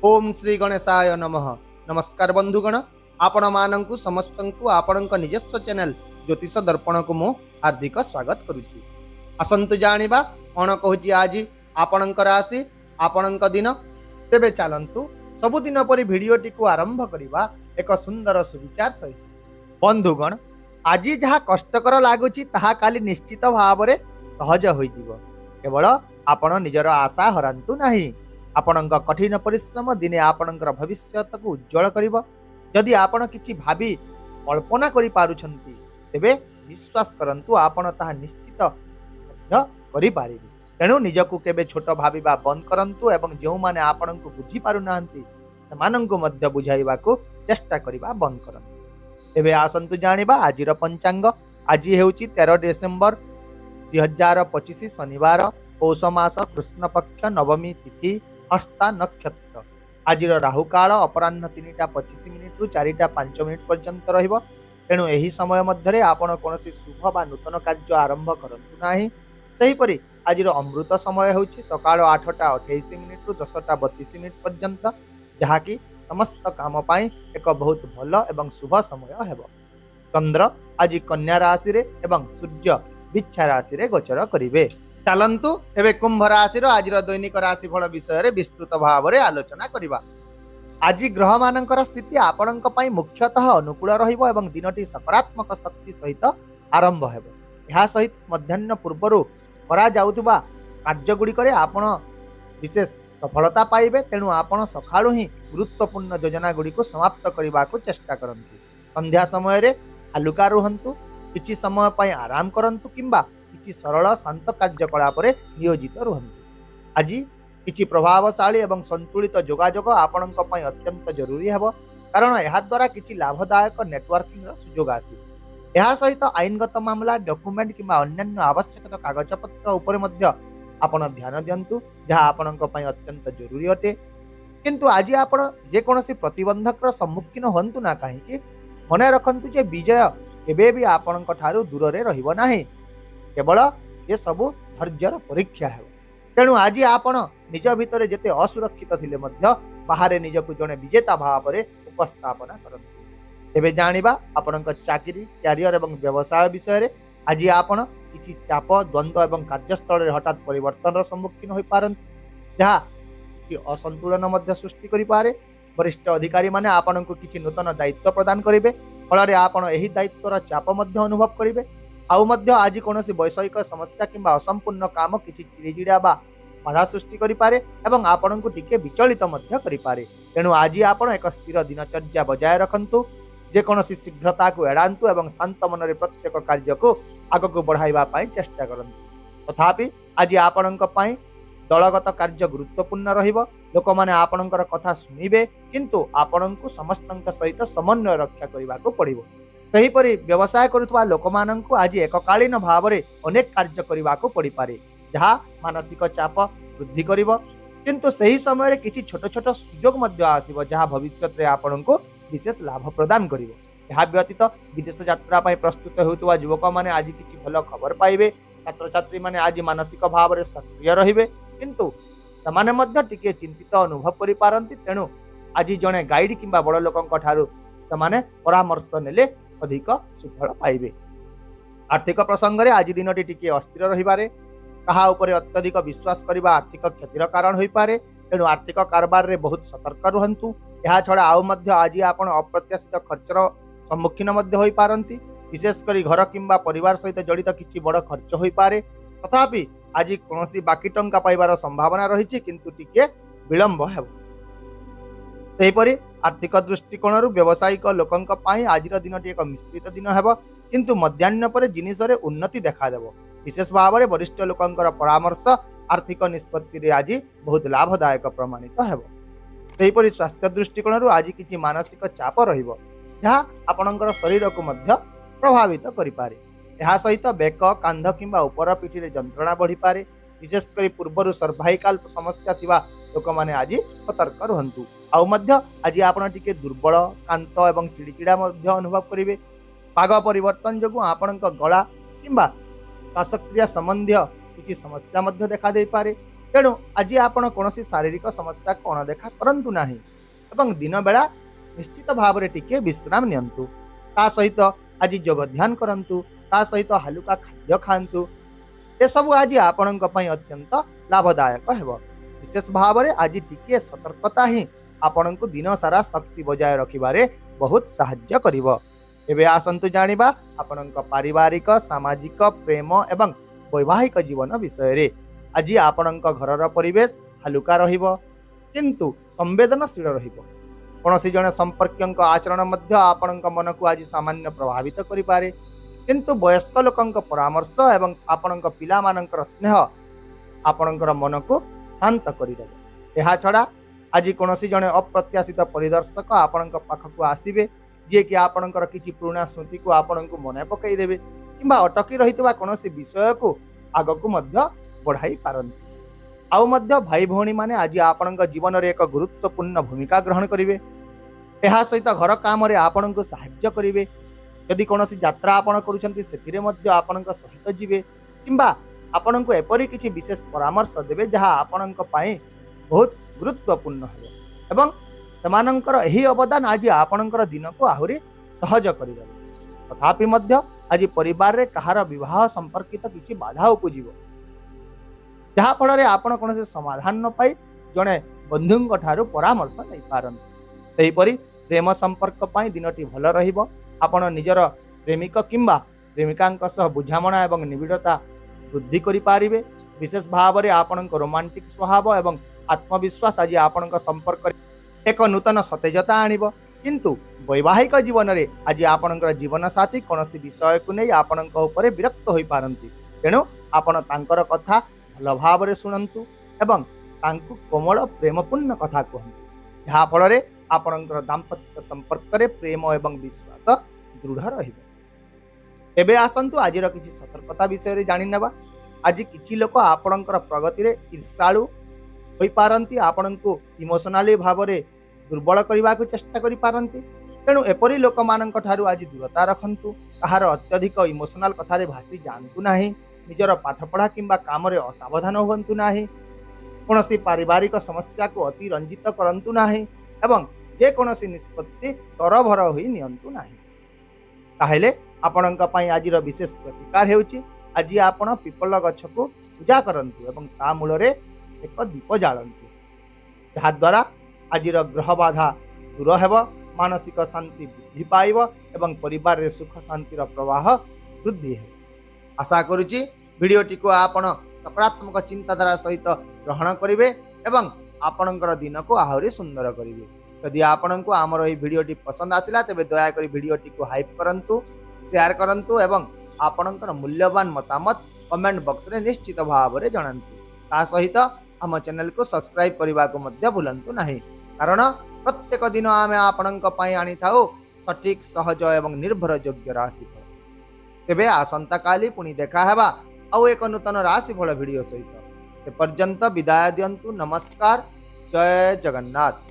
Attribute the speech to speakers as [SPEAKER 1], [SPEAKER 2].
[SPEAKER 1] ओम श्री गणेशाय नमः। नमस्कार बंधुगण, आपण मानंकु समस्तंकु आपणक निजस्व चैनल ज्योतिष दर्पण को मु हार्दिक स्वागत करुछि। आसंतु जानिबा कोन कहूछि आज आपणक राशि आपणक दिन। तेबे चलंतु सबुदिन परि भिडियोटी को आरंभ करिबा एक सुंदर सुविचार सहित। बंधुगण, आज जहाँ कष्टकर लगुच ताहा काली निश्चित भाव में सहज हो केवल आपण निजर आशा हरांतु नहीं। आपणक कठिन परिश्रम दिने आपणकर भविष्य को उज्जवल करिब। जदि आपण किछि भाबी कल्पना करि पारुछंती तेबे विश्वास करंतु आपण ताहा निश्चित मध्य करि पारिबे। तेणु निजकु केबे छोट भाबिबा बंद करंतु एवं जो माने आपणकु बुझी पारु नाहंती सेमानंकु मध्य बुझाइबाकू चेष्टा करिबा बंद करंतु। तेबे आसंतु जानिबा आजिर पंचांग। आज हेउची 13 डिसेम्बर 2025 शनिवार, पौष मास, कृष्ण पक्ष, नवमी तिथि, हस्ता नक्षत्र। आज राहु काल अपराह्न 3:25 रु 4:05 पर्यंत रहिबो। तेणु एही समय मध्य आपण कोनोसी शुभ बा नूतन कार्य आरंभ करंतु नाही। सेहीपरि आज अमृत समय होछि सकाळ 8:28 रु 10:32 पर्यंत, जहाँकि समस्त काम पाई एक बहुत भल एवं शुभ समय हेबो। चंद्र आज कन्या राशि रे एवं सूर्य बिच्छा राशि रे गोचर करिवे। चलंतु एबे कुंभ राशि आज दैनिक राशिफल विषय विस्तृत भाव में आलोचना करिबा। आज ग्रह मानकर स्थिति आपणक पई मुख्यतः अनुकूल रहिबो एवं दिनटी सकारात्मक शक्ति सहित आरंभ हेबो। यह सहित मध्याह्न पूर्व करा जाउतबा कार्य गुड़िकरे आपण विशेष सफलता पाइबे। तेणु आपण सकाळु ही गुरुत्वपूर्ण योजना गुड़ी को समाप्त करने को चेष्टा करंतु। संध्या समय रे हालुका रुहंतु, किछि समय पई आराम करंतु किंबा किछि सरल शांत कार्यकलाप नियोजित रुहंतु। आज किछि प्रभावशाली एवं संतुलित जोगाजोग आपणक पई अत्यंत जरूरी हेबो, कारण यह द्वारा किछि लाभदायक नेटवर्किंग सुजोग आसीबो। यह सहित आईनगत मामला, डॉक्यूमेंट किंबा अन्यान्य आवश्यक कागजपत्र उपर मध्य आपण ध्यान दियंतु, जहाँ आपणक पई अत्यंत जरूरी अटे। किंतु आज आपण जेकोसी प्रतिबंधक सम्मुखीन हंतु ना कहीं मन रखंतु जे विजय केबे भी आपणक ठारू दूर रे रहिबो नाही। केवल ये सबु धैर्यर परीक्षा है। तेणु आज आपण निज भितर जेते असुरक्षित थिले मध्य बाहर निजकु जने विजेता भाव में उपस्थापना करंतु। एबे जानिबा आपणक चाकरी, कैरियर एवं व्यवसाय विषय रे। आज आपण किछि चाप, द्वंद्व एवं कार्यस्थल रे हठात परिवर्तन सम्मुखीन होई पारंतु, जहाँ किछि असंतुलन मध्य सृष्टि करि पारे। वरिष्ठ अधिकारी माने आपणकु किछि नूतन दायित्व प्रदान करिवे, फल आपण एही दायित्वर चाप मध्य अनुभव करिवे। आउ मध्य आज कौनसी वैषयिक समस्या किंबा असंपूर्ण काम किछि चिड़चिड़ा बा बाधा सृष्टि करि पारे एवं आपण को टिके विचलित मध्य करि पारे। तेणु आज आपण एक स्थिर दिनचर्या बजाय रखंतु, जे कौनसी शीघ्रता को एड़ांतु एवं शांत मन रे प्रत्येक कार्य को आगक बढ़ाइबा पई चेष्टा करंतु। तथापि आज आपणक पई दलगत कार्य गुरुत्वपूर्ण रहिबो। लोक माने आपणकर कथा सुनिबे, किंतु आपणकु समस्तंक सहित समन्वय रक्षा करिबा को पड़िबो। सेहीपरि व्यवसाय करुवा लोक मानंकु आज एककालीन भाव में अनेक कार्य करने को पड़ पारे, जहाँ मानसिक चाप वृद्धि करिबो। किंतु सही समय रे किछि छोट छोट सुजोग मध्य आसीबो, जहाँ भविष्य रे आपणको विशेष लाभ प्रदान करिबो। यह व्यतीत विदेश यात्रा पई प्रस्तुत होउतबा युवक माने आज किछि भल खबर पाइबे। छात्र छात्री माने आज मानसिक भाव में सक्रिय रहिबे, किंतु समाने मध्य टिके चिंतित अनुभव करि पारंती। तेणु आज जने गाइड किंबा बड़ लोकंक ठारू समाने परामर्श नेले अधिक सुफल पाइबे। आर्थिक प्रसंग रे आज दिनटी टिके अस्थिर रहिबारे, कहा उपरे अत्यधिक विश्वास करिबा आर्थिक क्षतिर कारण होई पारे। तेणु आर्थिक कारोबार रे बहुत सतर्क रुहंतु। यह छड़ा आउ मध्य आज आपण अप्रत्याशित खर्चर सम्मुखीन मध्य होई पारंती। विशेष करी घर किंबा परिवार सहित जड़ित किछि बड़ खर्च होई पारे। तथापि आज कोनोसी बाकी टंका पाइबार संभावना रहिछि, किंतु टिके विलंब हेबो। सेहीपरि आर्थिक दृष्टिकोण व्यावसायिक लोकंक पाई आज दिनटी एक मिश्रित दिन हेबो, किंतु मध्याह्न पर जिनिस रे उन्नति देखा देबो। विशेष भाव में वरिष्ठ लोकंकर परामर्श आर्थिक निष्पत्ति रे आज बहुत लाभदायक प्रमाणित हेबो। सेहीपरि स्वास्थ्य दृष्टिकोण आज किछि मानसिक चाप रहिबो, जहाँ आपणकर शरीर को मध्य प्रभावित करि पारे। यह सहित बेक, कांध किंबा उपर पिठी रे जंत्रणा बढ़ी पारे। विशेषकर पूर्व सर्वाइकाल समस्या थिबा लोक माने आज सतर्क रुहंतु। आउ मध्य आज आपण टिके दुर्बल, कांत एवं चिड़चिड़ा मध्य अनुभव करिवे। पाग परिवर्तन जोगु आपणक गला किंबा श्वासक्रिया संबंधी किछि समस्या मध्य देखा दे पारे। तेणु आज आपण कौन शारीरिक समस्या को अणदेखा करंतु नाही एवं दिन बेला निश्चित भाव में टिके विश्राम नियंतु। ता सहित आज योग ध्यान करंतु, ता सहित हालुका खाद्य खांतु। ये सब आज आपण अत्यंत लाभदायक हेबो। विशेष भाव में आज टिके सतर्कता ही आपण को दिन सारा शक्ति बजाय रखिबारे बहुत साहाय्य करिवो। एबे आसंतु जानिबा आपणक पारिवारिक सामाजिक प्रेम एवं वैवाहिक जीवन विषय रे। आज आपणक घरर परिवेश हालुका रहिबो किंतु संवेदनशील रहिबो। कौनसी जने संपर्क आचरण मध्य आपणक मन को आज सामान्य प्रभावित करि पारे, किंतु वयस्क लोकंक परामर्श एवं आपणक पिला मानकर स्नेह आपणकर मन को शांत करिदेबो। एहा छड़ा आज कौनसी जने अप्रत्याशित परिदर्शक आपणक पाखक आसीबे, जे कि आपणकर किछि पुराना स्मृति को आपणक मन पकई देबे किंबा अटकी रहितबा कौनसी विषय को आगकु मध्य बढ़ाई पारंती। आउ मध्य भाई भौणी माने आज आपणक जीवन रे एक गुरुत्वपूर्ण भूमिका ग्रहण करिवे। एहा सहित घर काम रे आपणक सहाय्य करिवे। यदि कौनसी यात्रा आपण करूछंती सेतिरे मध्य आपणक सहित जीवे किंबा आपणक एपरि किछि विशेष परामर्श देबे जहा आपणक पई बहुत गुरुत्वपूर्ण हेबो एवं समानंकर एही अवदान आज आपणकर दिन को आहुरी सहज करिदेबो। तथापि मध्य आज परिवार रे कहार विवाह संपर्कित किछि बाधा उपजिवो, जहा फल रे आपण कोनसे समाधान न पाई जने बंधुंक ठारू परामर्श नै पारंती। सेही परि प्रेम संपर्क पाई दिनटी भल रहिबो। आपण निजर प्रेमिक किंबा प्रेमिकांक सह बुझामणा एवं निबिड़ता वृद्धि करि पारिबे। विशेष भाव में आपणक रोमांटिक स्वभाव एवं आत्मविश्वास आज आपणक संपर्क एक नूतन सतेजता आनिबो। किंतु वैवाहिक जीवन रे आज आपणकर जीवन साथी कोनसी विषय को नै आपणक ऊपर विरक्त होई पारंती। तेणु आपण तांकर कथा भल भाव में शुणंतु एवं तांकु कोमल प्रेमपूर्ण कथा कहंतु, जहा फल रे आपणकर दाम्पत्य संपर्क रे प्रेम एवं विश्वास दृढ़ रहिबो। एबे आसंतु आजिर किछि सतर्कता विषय रे जानि नेबा। आज किछि लोक आपणकर प्रगति रे ईर्ष्यालु होई पारंती, आपणको इमोशनाली भाव रे दुर्बल करबा को चेष्टा करि पारंती। तेणु एपरि लोक मानक ठारू आज दूरता रखंतु। कहार अत्यधिक इमोशनाल कथा रे भासी जानतु नाही। निजर पाठपढ़ा किंबा काम रे असावधान हुंतु नाही। कोनोसी पारिवारिक समस्या को अति रंजित करंतु नाही एवं जे कोनोसी निष्पत्ति तरभर होई नियंतु नाही। ताहेले आपणक पई आजिर विशेष प्रतिकार हेउची आज आपण पिपल गछ को पूजा करंतु एवं ता मूल रे एक दीप जालंतु, जहा द्वारा आजिर ग्रह बाधा दूर हेब, मानसिक शांति वृद्धि पाइब एवं परिवार रे सुख शांतिर प्रवाह वृद्धि हेब। आशा करुची भिडियोटी को आपण सकारात्मक चिंताधारा सहित ग्रहण करिवे एवं आपणकर दिन को आहुरी सुंदर करिवे। यदि आपन को आमर এই ভিডিওটি पसंद आसिला तेबे दया करी भिडियोटी को हाइप करंतु, शेयर करंतु एवं आपणकर मूल्यवान मतामत कमेंट बॉक्स रे निश्चित भाव रे जणांतु। ता सहित हम चैनल को सब्सक्राइब करबा को मध्य भूलंतु नाही, कारण प्रत्येक दिन आमे आपणक पई आनी थाउ सटीक सहज एवं निर्भर योग्य राशिफल। तेबे आसंता काली पुनी देखा हेबा आउ एक नूतन राशिफल भिडियो सहित। से पर्यंत विदाय दियंतु। नमस्कार, जय जगन्नाथ।